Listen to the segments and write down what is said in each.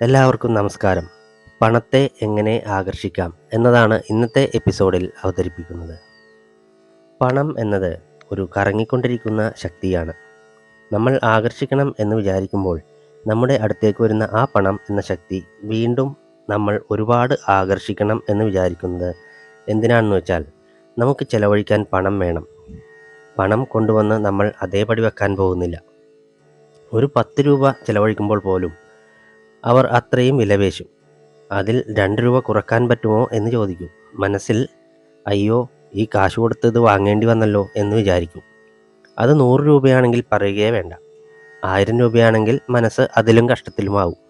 എല്ലാവർക്കും നമസ്കാരം. പണത്തെ എങ്ങനെ ആകർഷിക്കാം എന്നതാണ് ഇന്നത്തെ എപ്പിസോഡിൽ അവതരിപ്പിക്കുന്നത്. പണം എന്നത് ഒരു കറങ്ങിക്കൊണ്ടിരിക്കുന്ന ശക്തിയാണ്. നമ്മൾ ആകർഷിക്കണം എന്ന് വിചാരിക്കുമ്പോൾ നമ്മുടെ അടുത്തേക്ക് വരുന്ന ആ പണം എന്ന ശക്തി വീണ്ടും നമ്മൾ ഒരുപാട് ആകർഷിക്കണം എന്ന് വിചാരിക്കുന്നത് എന്തിനാണെന്ന് വെച്ചാൽ, നമുക്ക് ചെലവഴിക്കാൻ പണം വേണം. പണം കൊണ്ടുവന്ന് നമ്മൾ അതേപടി വെക്കാൻ പോകുന്നില്ല. ഒരു 10 രൂപ ചെലവഴിക്കുമ്പോൾ പോലും അവർ അത്രയും വിലപേശും. അതിൽ 2 രൂപ കുറക്കാൻ പറ്റുമോ എന്ന് ചോദിക്കും. മനസ്സിൽ അയ്യോ, ഈ കാശ് കൊടുത്ത് ഇത് വാങ്ങേണ്ടി വന്നല്ലോ എന്ന് വിചാരിക്കും. അത് 100 രൂപയാണെങ്കിൽ പറയുകയേ വേണ്ട. 1000 രൂപയാണെങ്കിൽ മനസ്സ് അതിലും കഷ്ടത്തിലുമാവും.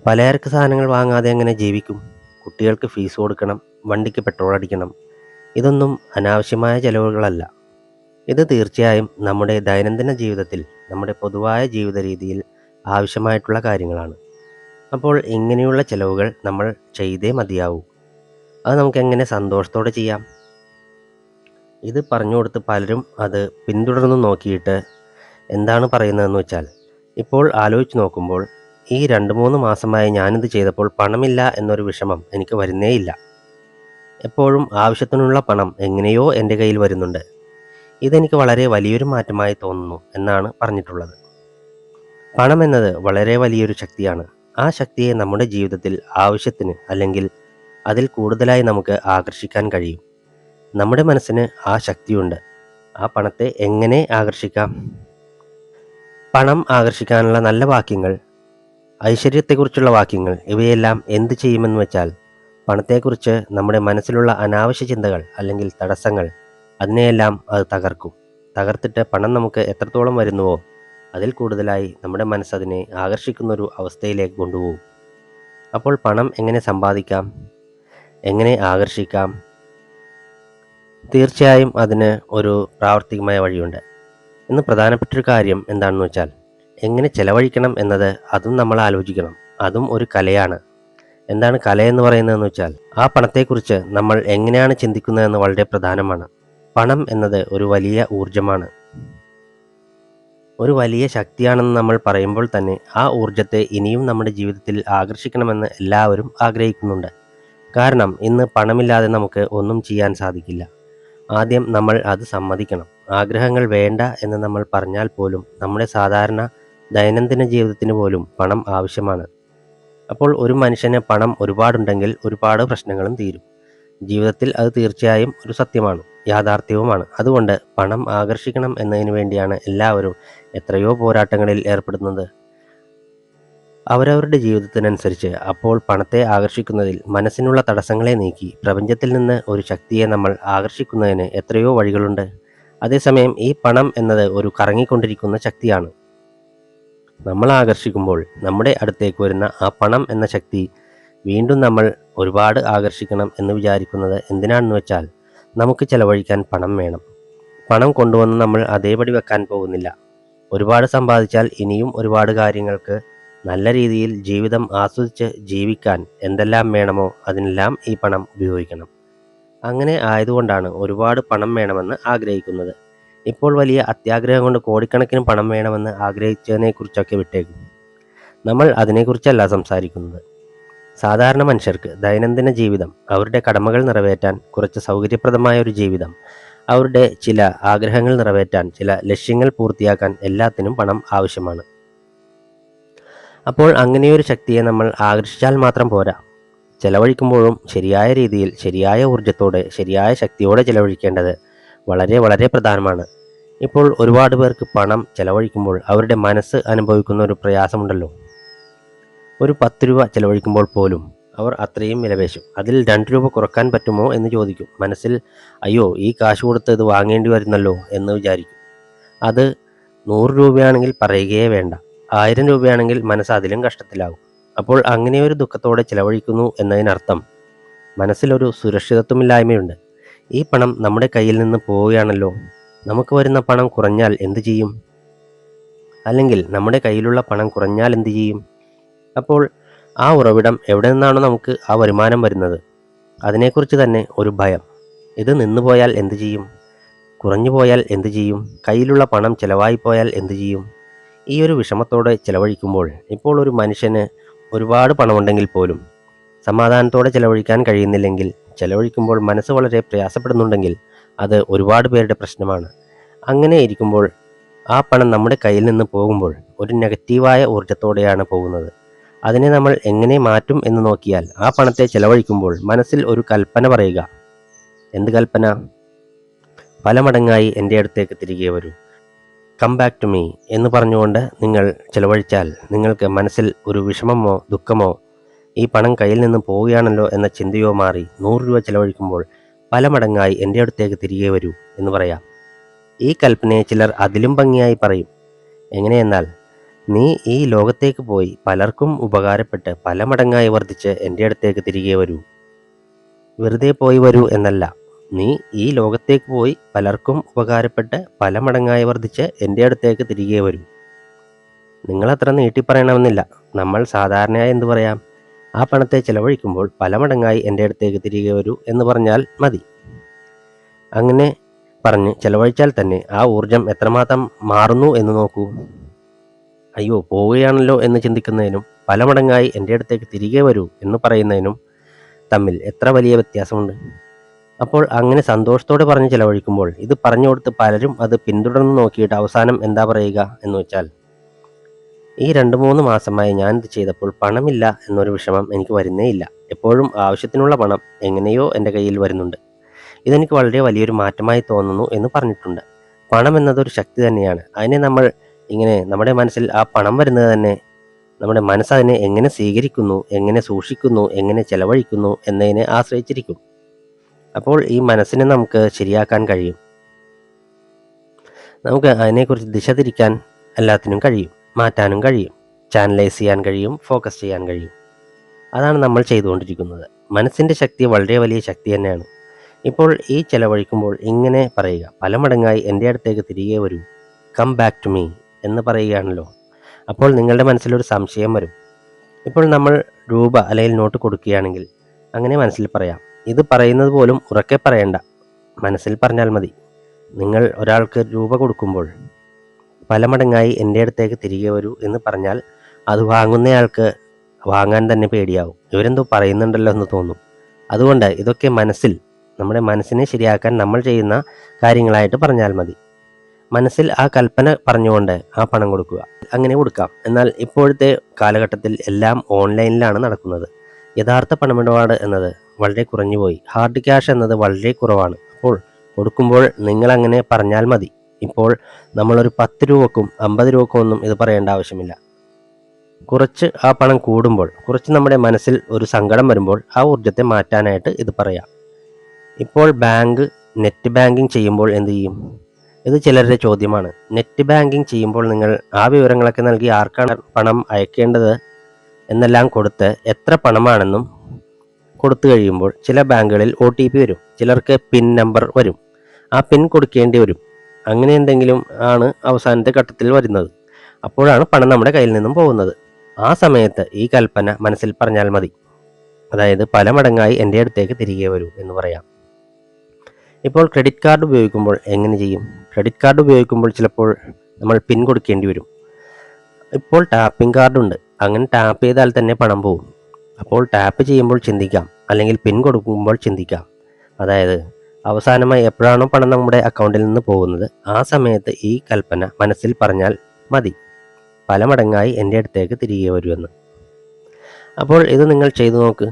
പലചരക്ക് സാധനങ്ങൾ വാങ്ങാതെ എങ്ങനെ ജീവിക്കും? കുട്ടികൾക്ക് ഫീസ് കൊടുക്കണം, വണ്ടിക്ക് പെട്രോൾ അടിക്കണം. ഇതൊന്നും അനാവശ്യമായ ചെലവുകളല്ല. ഇത് തീർച്ചയായും നമ്മുടെ ദൈനംദിന ജീവിതത്തിൽ, നമ്മുടെ പൊതുവായ ജീവിത രീതിയിൽ ആവശ്യമായിട്ടുള്ള കാര്യങ്ങളാണ്. അപ്പോൾ ഇങ്ങനെയുള്ള ചെലവുകൾ നമ്മൾ ചെയ്തേ മതിയാവൂ. അത് നമുക്കെങ്ങനെ സന്തോഷത്തോടെ ചെയ്യാം? ഇത് പറഞ്ഞു കൊടുത്ത് പലരും അത് പിന്തുടർന്ന് നോക്കിയിട്ട് എന്താണ് പറയുന്നതെന്ന് വെച്ചാൽ, ഇപ്പോൾ ആലോചിച്ച് നോക്കുമ്പോൾ ഈ 2-3 മാസമായി ഞാനിത് ചെയ്തപ്പോൾ പണമില്ല എന്നൊരു വിഷമം എനിക്ക് വരുന്നേയില്ല. എപ്പോഴും ആവശ്യത്തിനുള്ള പണം എങ്ങനെയോ എൻ്റെ കയ്യിൽ വരുന്നുണ്ട്. ഇതെനിക്ക് വളരെ വലിയൊരു മാറ്റമായി തോന്നുന്നു എന്നാണ് പറഞ്ഞിട്ടുള്ളത്. പണം എന്നത് വളരെ വലിയൊരു ശക്തിയാണ്. ആ ശക്തിയെ നമ്മുടെ ജീവിതത്തിൽ ആവശ്യത്തിന് അല്ലെങ്കിൽ അതിൽ കൂടുതലായി നമുക്ക് ആകർഷിക്കാൻ കഴിയും. നമ്മുടെ മനസ്സിന് ആ ശക്തിയുണ്ട്. ആ പണത്തെ എങ്ങനെ ആകർഷിക്കാം? പണം ആകർഷിക്കാനുള്ള നല്ല വാക്യങ്ങൾ, ഐശ്വര്യത്തെക്കുറിച്ചുള്ള വാക്യങ്ങൾ, ഇവയെല്ലാം എന്ത് ചെയ്യുമെന്ന് വെച്ചാൽ, പണത്തെക്കുറിച്ച് നമ്മുടെ മനസ്സിലുള്ള അനാവശ്യ ചിന്തകൾ അല്ലെങ്കിൽ തടസ്സങ്ങൾ, അതിനെയെല്ലാം അത് തകർക്കും. തകർത്തിട്ട് പണം നമുക്ക് എത്രത്തോളം വരുന്നുവോ അതിൽ കൂടുതലായി നമ്മുടെ മനസ്സതിനെ ആകർഷിക്കുന്നൊരു അവസ്ഥയിലേക്ക് കൊണ്ടുപോകും. അപ്പോൾ പണം എങ്ങനെ സമ്പാദിക്കാം? എങ്ങനെ ആകർഷിക്കാം? തീർച്ചയായും അതിന് ഒരു പ്രാവർത്തികമായ വഴിയുണ്ട്. ഇന്ന് പ്രധാനപ്പെട്ടൊരു കാര്യം എന്താണെന്ന് വെച്ചാൽ, എങ്ങനെ ചെലവഴിക്കണം എന്നത് അതും നമ്മൾ ആലോചിക്കണം. അതും ഒരു കലയാണ്. എന്താണ് കലയെന്ന് പറയുന്നതെന്ന് വെച്ചാൽ, ആ പണത്തെക്കുറിച്ച് നമ്മൾ എങ്ങനെയാണ് ചിന്തിക്കുന്നതെന്ന് വളരെ പ്രധാനമാണ്. പണം എന്നത് ഒരു വലിയ ഊർജമാണ്. ഒരു വലിയ ശക്തിയാണെന്ന് നമ്മൾ പറയുമ്പോൾ തന്നെ ആ ഊർജത്തെ ഇനിയും നമ്മുടെ ജീവിതത്തിൽ ആകർഷിക്കണമെന്ന് എല്ലാവരും ആഗ്രഹിക്കുന്നുണ്ട്. കാരണം ഇന്ന് പണമില്ലാതെ നമുക്ക് ഒന്നും ചെയ്യാൻ സാധിക്കില്ല. ആദ്യം നമ്മൾ അത് സമ്മതിക്കണം. ആഗ്രഹങ്ങൾ വേണ്ട എന്ന് നമ്മൾ പറഞ്ഞാൽ പോലും നമ്മുടെ സാധാരണ ദൈനംദിന ജീവിതത്തിന് പോലും പണം ആവശ്യമാണ്. അപ്പോൾ ഒരു മനുഷ്യന് പണം ഒരുപാടുണ്ടെങ്കിൽ ഒരുപാട് പ്രശ്നങ്ങളും തീരും. ജീവിതത്തിൽ അത് തീർച്ചയായും ഒരു സത്യമാണ്, യാഥാർത്ഥ്യവുമാണ്. അതുകൊണ്ട് പണം ആകർഷിക്കണം എന്നതിന് വേണ്ടിയാണ് എല്ലാവരും എത്രയോ പോരാട്ടങ്ങളിൽ ഏർപ്പെടുന്നത്. അവരവരുടെ ജീവിതത്തിനനുസരിച്ച് അപ്പോൾ പണത്തെ ആകർഷിക്കുന്നതിൽ മനസ്സിനുള്ള തടസ്സങ്ങളെ നീക്കി പ്രപഞ്ചത്തിൽ നിന്ന് ഒരു ശക്തിയെ നമ്മൾ ആകർഷിക്കുന്നതിന് എത്രയോ വഴികളുണ്ട്. അതേസമയം ഈ പണം എന്നത് ഒരു കറങ്ങിക്കൊണ്ടിരിക്കുന്ന ശക്തിയാണ്. നമ്മൾ ആകർഷിക്കുമ്പോൾ നമ്മുടെ അടുത്തേക്ക് വരുന്ന ആ പണം എന്ന ശക്തി വീണ്ടും നമ്മൾ ഒരുപാട് ആകർഷിക്കണം എന്ന് വിചാരിക്കുന്നത് എന്തിനാണെന്ന് വെച്ചാൽ, നമുക്ക് ചെലവഴിക്കാൻ പണം വേണം. പണം കൊണ്ടുവന്ന് നമ്മൾ അതേപടി വെക്കാൻ പോകുന്നില്ല. ഒരുപാട് സമ്പാദിച്ചാൽ ഇനിയും ഒരുപാട് കാര്യങ്ങൾക്ക് നല്ല രീതിയിൽ ജീവിതം ആസ്വദിച്ച് ജീവിക്കാൻ എന്തെല്ലാം വേണമോ അതിനെല്ലാം ഈ പണം ഉപയോഗിക്കണം. അങ്ങനെ ആയതുകൊണ്ടാണ് ഒരുപാട് പണം വേണമെന്ന് ആഗ്രഹിക്കുന്നത്. ഇപ്പോൾ വലിയ അത്യാഗ്രഹം കൊണ്ട് കോടിക്കണക്കിന് പണം വേണമെന്ന് ആഗ്രഹിച്ചതിനെക്കുറിച്ചൊക്കെ വിട്ടേക്കും. നമ്മൾ അതിനെക്കുറിച്ചല്ല സംസാരിക്കുന്നത്. സാധാരണ മനുഷ്യർക്ക് ദൈനംദിന ജീവിതം, അവരുടെ കടമകൾ നിറവേറ്റാൻ കുറച്ച് സൗകര്യപ്രദമായ ഒരു ജീവിതം, അവരുടെ ചില ആഗ്രഹങ്ങൾ നിറവേറ്റാൻ, ചില ലക്ഷ്യങ്ങൾ പൂർത്തിയാക്കാൻ എല്ലാത്തിനും പണം ആവശ്യമാണ്. അപ്പോൾ അങ്ങനെയൊരു ശക്തിയെ നമ്മൾ ആകർഷിച്ചാൽ മാത്രം പോരാ. ചെലവഴിക്കുമ്പോഴും ശരിയായ രീതിയിൽ, ശരിയായ ഊർജത്തോടെ, ശരിയായ ശക്തിയോടെ ചെലവഴിക്കേണ്ടത് വളരെ വളരെ പ്രധാനമാണ്. ഇപ്പോൾ ഒരുപാട് പേർക്ക് പണം ചെലവഴിക്കുമ്പോൾ അവരുടെ മനസ്സ് അനുഭവിക്കുന്ന ഒരു പ്രയാസമുണ്ടല്ലോ. ഒരു 10 രൂപ ചെലവഴിക്കുമ്പോൾ പോലും അവർ അത്രയും വിലപേശും. അതിൽ 2 രൂപ കുറക്കാൻ പറ്റുമോ എന്ന് ചോദിക്കും. മനസ്സിൽ അയ്യോ, ഈ കാശ് കൊടുത്ത് ഇത് വാങ്ങേണ്ടി വരുന്നല്ലോ എന്ന് വിചാരിക്കും. അത് 100 രൂപയാണെങ്കിൽ പറയുകയേ വേണ്ട. 1000 രൂപയാണെങ്കിൽ മനസ്സ് അതിലും കഷ്ടത്തിലാകും. അപ്പോൾ അങ്ങനെയൊരു ദുഃഖത്തോടെ ചെലവഴിക്കുന്നു എന്നതിനർത്ഥം മനസ്സിലൊരു സുരക്ഷിതത്വമില്ലായ്മയുണ്ട്. ഈ പണം നമ്മുടെ കയ്യിൽ നിന്ന് പോവുകയാണല്ലോ. നമുക്ക് വരുന്ന പണം കുറഞ്ഞാൽ എന്തു ചെയ്യും? അല്ലെങ്കിൽ നമ്മുടെ കയ്യിലുള്ള പണം കുറഞ്ഞാൽ എന്തു ചെയ്യും? അപ്പോൾ ആ ഉറവിടം എവിടെ നിന്നാണോ നമുക്ക് ആ വരുമാനം വരുന്നത്, അതിനെക്കുറിച്ച് തന്നെ ഒരു ഭയം. ഇത് നിന്നുപോയാൽ എന്തു ചെയ്യും? കുറഞ്ഞു പോയാൽ എന്തു ചെയ്യും? കയ്യിലുള്ള പണം ചെലവായി പോയാൽ എന്തു ചെയ്യും? ഈ ഒരു വിഷമത്തോടെ ചെലവഴിക്കുമ്പോൾ ഇപ്പോൾ ഒരു മനുഷ്യന് ഒരുപാട് പണമുണ്ടെങ്കിൽ പോലും സമാധാനത്തോടെ ചെലവഴിക്കാൻ കഴിയുന്നില്ലെങ്കിൽ, ചെലവഴിക്കുമ്പോൾ മനസ്സ് വളരെ പ്രയാസപ്പെടുന്നുണ്ടെങ്കിൽ അത് ഒരുപാട് പേരുടെ പ്രശ്നമാണ്. അങ്ങനെ ഇരിക്കുമ്പോൾ ആ പണം നമ്മുടെ കയ്യിൽ നിന്ന് പോകുമ്പോൾ ഒരു നെഗറ്റീവായ ഊർജത്തോടെയാണ് പോകുന്നത്. അതിനെ നമ്മൾ എങ്ങനെ മാറ്റും എന്ന് നോക്കിയാൽ, ആ പണത്തെ ചെലവഴിക്കുമ്പോൾ മനസ്സിൽ ഒരു കൽപ്പന പറയുക. എന്ത് കൽപ്പന? പല മടങ്ങായി എൻ്റെ അടുത്തേക്ക് തിരികെ വരൂ, കം ബാക്ക് ടു മീ എന്ന് പറഞ്ഞുകൊണ്ട് നിങ്ങൾ ചെലവഴിച്ചാൽ നിങ്ങൾക്ക് മനസ്സിൽ ഒരു വിഷമമോ ദുഃഖമോ ഈ പണം കയ്യിൽ നിന്ന് പോവുകയാണല്ലോ എന്ന ചിന്തയോ മാറി 100 രൂപ ചെലവഴിക്കുമ്പോൾ പല മടങ്ങായി എൻ്റെ അടുത്തേക്ക് തിരികെ വരൂ എന്ന് പറയാം. ഈ കൽപ്പനയെ ചിലർ അതിലും ഭംഗിയായി പറയും. എങ്ങനെയെന്നാൽ, നീ ഈ ലോകത്തേക്ക് പോയി പലർക്കും ഉപകാരപ്പെട്ട് പല മടങ്ങായി വർദ്ധിച്ച് എൻ്റെ അടുത്തേക്ക് തിരികെ വരൂ. വെറുതെ പോയി വരൂ എന്നല്ല, നീ ഈ ലോകത്തേക്ക് പോയി പലർക്കും ഉപകാരപ്പെട്ട് പല മടങ്ങായി വർദ്ധിച്ച് എൻ്റെ അടുത്തേക്ക് തിരികെ വരൂ. നിങ്ങളത്ര നീട്ടിപ്പറയണമെന്നില്ല. നമ്മൾ സാധാരണയായി എന്തു പറയാം? ആ പണത്തെ ചെലവഴിക്കുമ്പോൾ പല മടങ്ങായി എൻ്റെ അടുത്തേക്ക് തിരികെ വരൂ എന്ന് പറഞ്ഞാൽ മതി. അങ്ങനെ പറഞ്ഞ് ചെലവഴിച്ചാൽ തന്നെ ആ ഊർജം എത്രമാത്രം മാറുന്നു എന്ന് നോക്കൂ. അയ്യോ പോവുകയാണല്ലോ എന്ന് ചിന്തിക്കുന്നതിനും പല മടങ്ങായി എൻ്റെ അടുത്തേക്ക് തിരികെ വരൂ എന്ന് പറയുന്നതിനും തമ്മിൽ എത്ര വലിയ വ്യത്യാസമുണ്ട്. അപ്പോൾ അങ്ങനെ സന്തോഷത്തോടെ പറഞ്ഞ് ചെലവഴിക്കുമ്പോൾ ഇത് പറഞ്ഞു കൊടുത്ത് പലരും അത് പിന്തുടർന്ന് നോക്കിയിട്ട് അവസാനം എന്താ പറയുക എന്ന് വെച്ചാൽ, ഈ 2-3 മാസമായി ഞാൻ ഇത് ചെയ്തപ്പോൾ പണമില്ല എന്നൊരു വിഷമം എനിക്ക് വരുന്നേ ഇല്ല. എപ്പോഴും ആവശ്യത്തിനുള്ള പണം എങ്ങനെയോ എൻ്റെ കയ്യിൽ വരുന്നുണ്ട്. ഇതെനിക്ക് വളരെ വലിയൊരു മാറ്റമായി തോന്നുന്നു എന്ന് പറഞ്ഞിട്ടുണ്ട്. പണം എന്നതൊരു ശക്തി തന്നെയാണ്. അതിനെ നമ്മൾ ഇങ്ങനെ നമ്മുടെ മനസ്സിൽ ആ പണം വരുന്നത് തന്നെ നമ്മുടെ മനസ്സ് അതിനെ എങ്ങനെ സ്വീകരിക്കുന്നു, എങ്ങനെ സൂക്ഷിക്കുന്നു, എങ്ങനെ ചെലവഴിക്കുന്നു എന്നതിനെ ആശ്രയിച്ചിരിക്കും. അപ്പോൾ ഈ മനസ്സിനെ നമുക്ക് ശരിയാക്കാൻ കഴിയും. നമുക്ക് അതിനെക്കുറിച്ച് ദിശ തിരിക്കാൻ എല്ലാത്തിനും കഴിയും, മാറ്റാനും കഴിയും, ചാനലൈസ് ചെയ്യാൻ കഴിയും, ഫോക്കസ് ചെയ്യാൻ കഴിയും. അതാണ് നമ്മൾ ചെയ്തുകൊണ്ടിരിക്കുന്നത്. മനസ്സിൻ്റെ ശക്തി വളരെ വലിയ ശക്തി തന്നെയാണ്. ഇപ്പോൾ ഈ ചെലവഴിക്കുമ്പോൾ ഇങ്ങനെ പറയുക, പല മടങ്ങായി എൻ്റെ അടുത്തേക്ക് തിരികെ വരൂ, കം ബാക്ക് ടു മീ എന്ന് പറയുകയാണല്ലോ. അപ്പോൾ നിങ്ങളുടെ മനസ്സിലൊരു സംശയം വരും. ഇപ്പോൾ നമ്മൾ രൂപ അല്ലെങ്കിൽ നോട്ട് കൊടുക്കുകയാണെങ്കിൽ അങ്ങനെ മനസ്സിൽ പറയാം. ഇത് പറയുന്നത് പോലും ഉറക്കെ പറയണ്ട, മനസ്സിൽ പറഞ്ഞാൽ മതി. നിങ്ങൾ ഒരാൾക്ക് രൂപ കൊടുക്കുമ്പോൾ പല മടങ്ങായി എൻ്റെ അടുത്തേക്ക് തിരികെ വരൂ എന്ന് പറഞ്ഞാൽ അത് വാങ്ങുന്നയാൾക്ക് വാങ്ങാൻ തന്നെ പേടിയാവും. ഇവരെന്തോ പറയുന്നുണ്ടല്ലോ എന്ന് തോന്നും. അതുകൊണ്ട് ഇതൊക്കെ നമ്മുടെ മനസ്സിനെ ശരിയാക്കാൻ നമ്മൾ ചെയ്യുന്ന കാര്യങ്ങളായിട്ട് പറഞ്ഞാൽ മതി. മനസ്സിൽ ആ കൽപ്പന പറഞ്ഞുകൊണ്ട് ആ പണം കൊടുക്കുക. അങ്ങനെ കൊടുക്കാം. എന്നാൽ ഇപ്പോഴത്തെ കാലഘട്ടത്തിൽ എല്ലാം ഓൺലൈനിലാണ് നടക്കുന്നത്. യഥാർത്ഥ പണമിടപാട് എന്നത് വളരെ കുറഞ്ഞുപോയി. ഹാർഡ് ക്യാഷ് എന്നത് വളരെ കുറവാണ്. അപ്പോൾ കൊടുക്കുമ്പോൾ നിങ്ങളങ്ങനെ പറഞ്ഞാൽ മതി. ഇപ്പോൾ നമ്മളൊരു 10 രൂപക്കും 50 രൂപക്കും ഒന്നും ഇത് പറയേണ്ട ആവശ്യമില്ല. കുറച്ച് ആ പണം കൂടുമ്പോൾ, കുറച്ച് നമ്മുടെ മനസ്സിൽ ഒരു സങ്കടം വരുമ്പോൾ ആ ഊർജത്തെ മാറ്റാനായിട്ട് ഇത് പറയാം. ഇപ്പോൾ നെറ്റ് ബാങ്കിങ് ചെയ്യുമ്പോൾ എന്ത് ചെയ്യും? ഇത് ചിലരുടെ ചോദ്യമാണ്. നെറ്റ് ബാങ്കിങ് ചെയ്യുമ്പോൾ നിങ്ങൾ ആ വിവരങ്ങളൊക്കെ നൽകി ആർക്കാണ് പണം അയക്കേണ്ടത് എന്നെല്ലാം കൊടുത്ത് എത്ര പണമാണെന്നും കൊടുത്തു കഴിയുമ്പോൾ ചില ബാങ്കുകളിൽ OTP വരും, ചിലർക്ക് പിൻ നമ്പർ വരും. ആ പിൻ കൊടുക്കേണ്ടി വരും. അങ്ങനെ എന്തെങ്കിലും ആണ് അവസാനത്തെ ഘട്ടത്തിൽ വരുന്നത്. അപ്പോഴാണ് പണം നമ്മുടെ കയ്യിൽ നിന്നും പോകുന്നത്. ആ സമയത്ത് ഈ കൽപ്പന മനസ്സിൽ പറഞ്ഞാൽ മതി. അതായത് പല മടങ്ങായി എൻ്റെ അടുത്തേക്ക് തിരികെ വരൂ എന്ന് പറയാം. ഇപ്പോൾ ക്രെഡിറ്റ് കാർഡ് ഉപയോഗിക്കുമ്പോൾ എങ്ങനെ ചെയ്യും? ക്രെഡിറ്റ് കാർഡ് ഉപയോഗിക്കുമ്പോൾ ചിലപ്പോൾ നമ്മൾ പിൻ കൊടുക്കേണ്ടി വരും. ഇപ്പോൾ ടാപ്പിംഗ് കാർഡുണ്ട്. അങ്ങനെ ടാപ്പ് ചെയ്താൽ തന്നെ പണം പോകും. അപ്പോൾ ടാപ്പ് ചെയ്യുമ്പോൾ ചിന്തിക്കാം, അല്ലെങ്കിൽ പിൻ കൊടുക്കുമ്പോൾ ചിന്തിക്കാം. അതായത് അവസാനമായി എപ്പോഴാണോ പണം നമ്മുടെ അക്കൗണ്ടിൽ നിന്ന് പോകുന്നത് ആ സമയത്ത് ഈ കൽപ്പന മനസ്സിൽ പറഞ്ഞാൽ മതി, പല മടങ്ങായി എൻ്റെ അടുത്തേക്ക് തിരികെ വരുമെന്ന്. അപ്പോൾ ഇത് നിങ്ങൾ ചെയ്തു നോക്ക്.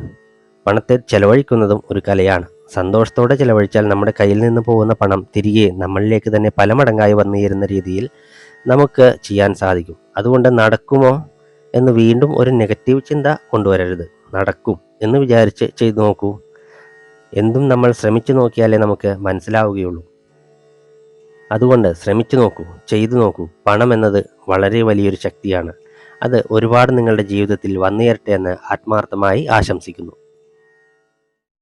പണത്തെ ചെലവഴിക്കുന്നതും ഒരു കലയാണ്. സന്തോഷത്തോടെ ചെലവഴിച്ചാൽ നമ്മുടെ കയ്യിൽ നിന്ന് പോകുന്ന പണം തിരികെ നമ്മളിലേക്ക് തന്നെ പല മടങ്ങായി വന്നുചേരുന്ന രീതിയിൽ നമുക്ക് ചെയ്യാൻ സാധിക്കും. അതുകൊണ്ട് നടക്കുമോ എന്ന് വീണ്ടും ഒരു നെഗറ്റീവ് ചിന്ത കൊണ്ടുവരരുത്. നടക്കും എന്ന് വിചാരിച്ച് ചെയ്തു നോക്കൂ. എന്തും നമ്മൾ ശ്രമിച്ചു നോക്കിയാലേ നമുക്ക് മനസ്സിലാവുകയുള്ളൂ. അതുകൊണ്ട് ശ്രമിച്ചു നോക്കൂ, ചെയ്തു നോക്കൂ. പണം എന്നത് വളരെ വലിയൊരു ശക്തിയാണ്. അത് ഒരുപാട് നിങ്ങളുടെ ജീവിതത്തിൽ വന്നു ചേരട്ടെ എന്ന് ആത്മാർത്ഥമായി ആശംസിക്കുന്നു.